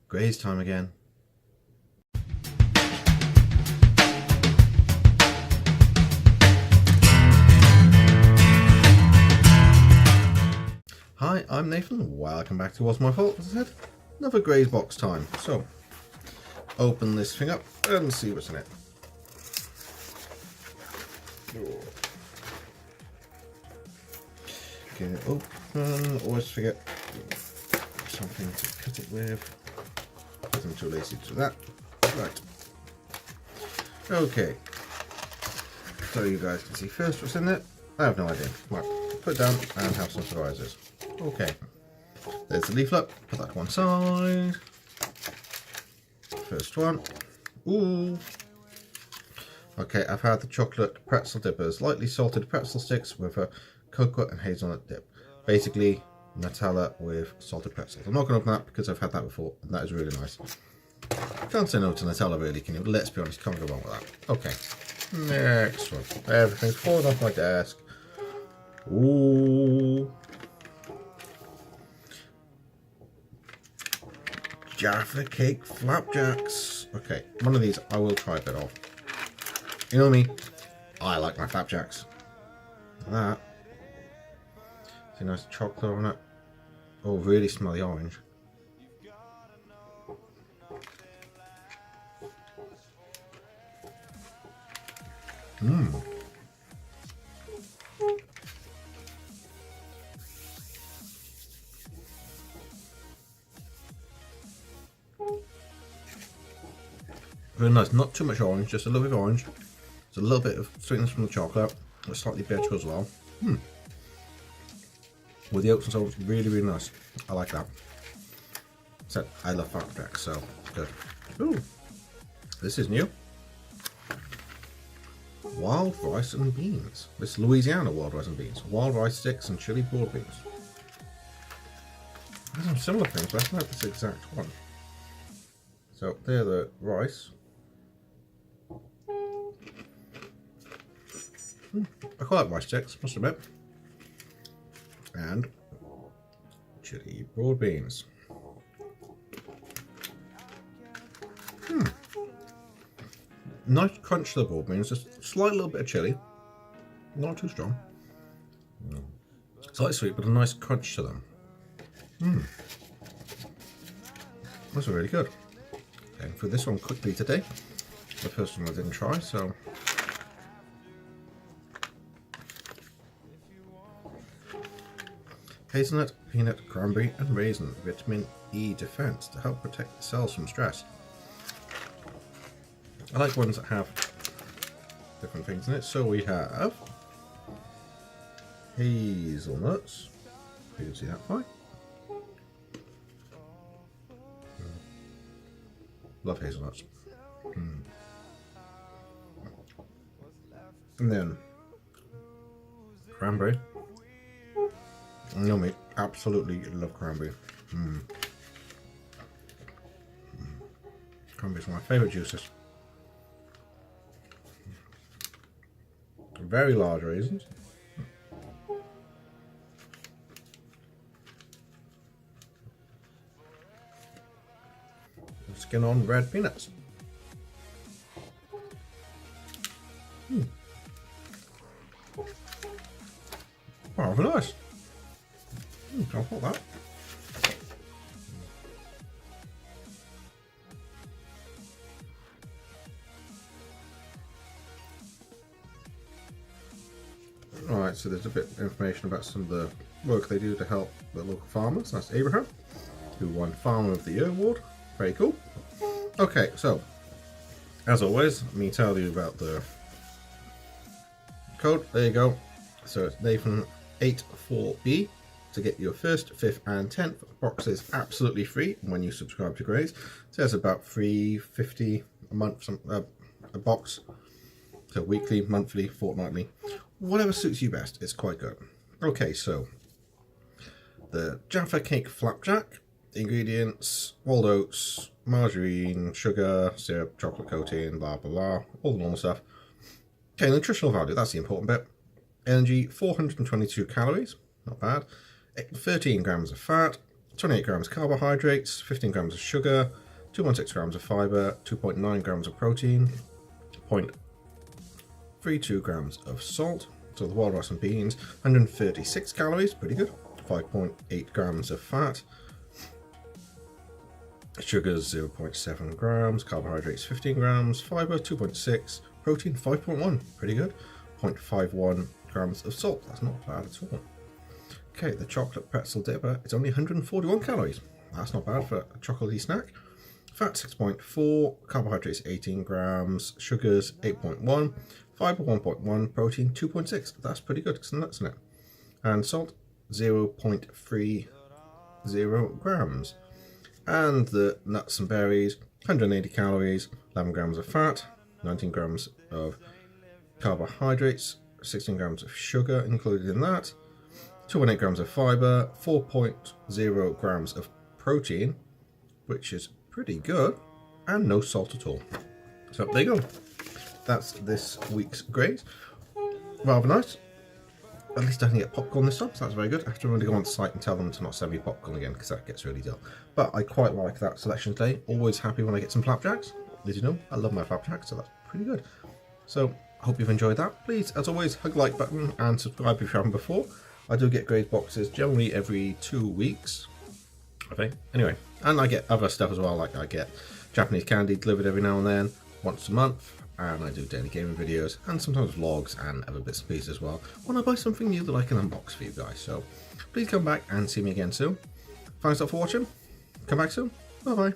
Graze time again. Hi, I'm Nathan. Welcome back to What's My Fault. As I said, another Graze box time. So, open this thing up and see what's in it. Get it open. Always forget something to cut it with. I'm too lazy to do that. Right. Okay. So you guys can see first what's in there. I have no idea. Right. Put it down and have some surprises. Okay. There's the leaflet. Put that to one side. First one. Ooh. Okay, I've had the chocolate pretzel dippers. Lightly salted pretzel sticks with a cocoa and hazelnut dip. Basically, Nutella with salted pretzels. I'm not going to open that because I've had that before, and that is really nice. Can't say no to Nutella, really, can you? Let's be honest, can't go wrong with that. Okay, next one. Everything's falling off my desk. Ooh. Jaffa cake flapjacks. Okay, one of these I will try a bit of. You know me, I like my flapjacks. That. See, nice chocolate on it. Oh, really smell the orange. Mmm. Very nice. Not too much orange, just a little bit of orange. There's a little bit of sweetness from the chocolate. It's slightly bitter as well. With the oats and so, it's really, really nice. I like that. So, I love flapjacks, so it's good. Ooh, this is new. Wild rice and beans. This is Louisiana wild rice and beans. Wild rice sticks and chili broad beans. There's some similar things, but I don't have this exact one. So, they're the rice. I quite like rice sticks, must admit. And chili broad beans. Nice crunch to the broad beans, just a slight little bit of chili. Not too strong. Slightly sweet, but a nice crunch to them. Those are really good. And for this one quickly today, the first one I didn't try, so hazelnut, peanut, cranberry and raisin vitamin E defense to help protect the cells from stress. I like ones that have different things in it. So we have hazelnuts. You can see that fine. Love hazelnuts. And then cranberry. No, mate, absolutely love cranberry. Cranberry's one of my favourite juices. Very large raisins. Skin on red peanuts. Oh, very nice. I'll put that. Alright, so there's a bit of information about some of the work they do to help the local farmers. That's Abraham, who won Farmer of the Year award. Very cool. Okay, so as always, let me tell you about the code. There you go. So it's Nathan 84B to get your first, 5th and 10th boxes absolutely free when you subscribe to Graze. So that's about $3.50 a month, a box. So weekly, monthly, fortnightly, whatever suits you best. It's quite good. Okay, so the Jaffa cake flapjack. Ingredients: rolled oats, margarine, sugar, syrup, chocolate coating, blah blah blah, all the normal stuff. Okay, nutritional value, that's the important bit. Energy: 422 calories, not bad. 13 grams of fat, 28 grams of carbohydrates, 15 grams of sugar, 2.6 grams of fiber, 2.9 grams of protein, 0.32 grams of salt. So the wild rice and beans, 136 calories, pretty good. 5.8 grams of fat, sugars 0.7 grams, carbohydrates 15 grams, fiber 2.6, protein 5.1, pretty good. 0.51 grams of salt, that's not bad at all. Okay, the chocolate pretzel dipper, it's only 141 calories. That's not bad for a chocolatey snack. Fat 6.4, carbohydrates 18 grams, sugars 8.1, fiber 1.1, protein 2.6. That's pretty good, because nuts in it. And salt 0.30 grams. And the nuts and berries, 180 calories, 11 grams of fat, 19 grams of carbohydrates, 16 grams of sugar included in that, 2.8 grams of fiber, 4.0 grams of protein, which is pretty good, and no salt at all. So there you go. That's this week's Graze. Rather nice. At least I can get popcorn this time, so that's very good. I have to really go on the site and tell them to not send me popcorn again, because that gets really dull. But I quite like that selection today. Always happy when I get some flapjacks. As you know, I love my flapjacks, so that's pretty good. So, hope you've enjoyed that. Please, as always, hug the like button and subscribe if you haven't before. I do get Graze boxes generally every 2 weeks. Okay, anyway, and I get other stuff as well, like I get Japanese candy delivered every now and then, once a month. And I do daily gaming videos and sometimes vlogs and other bits and pieces as well when I buy something new that I can unbox for you guys. So please come back and see me again soon. Thanks a lot for watching. Come back soon. Bye bye.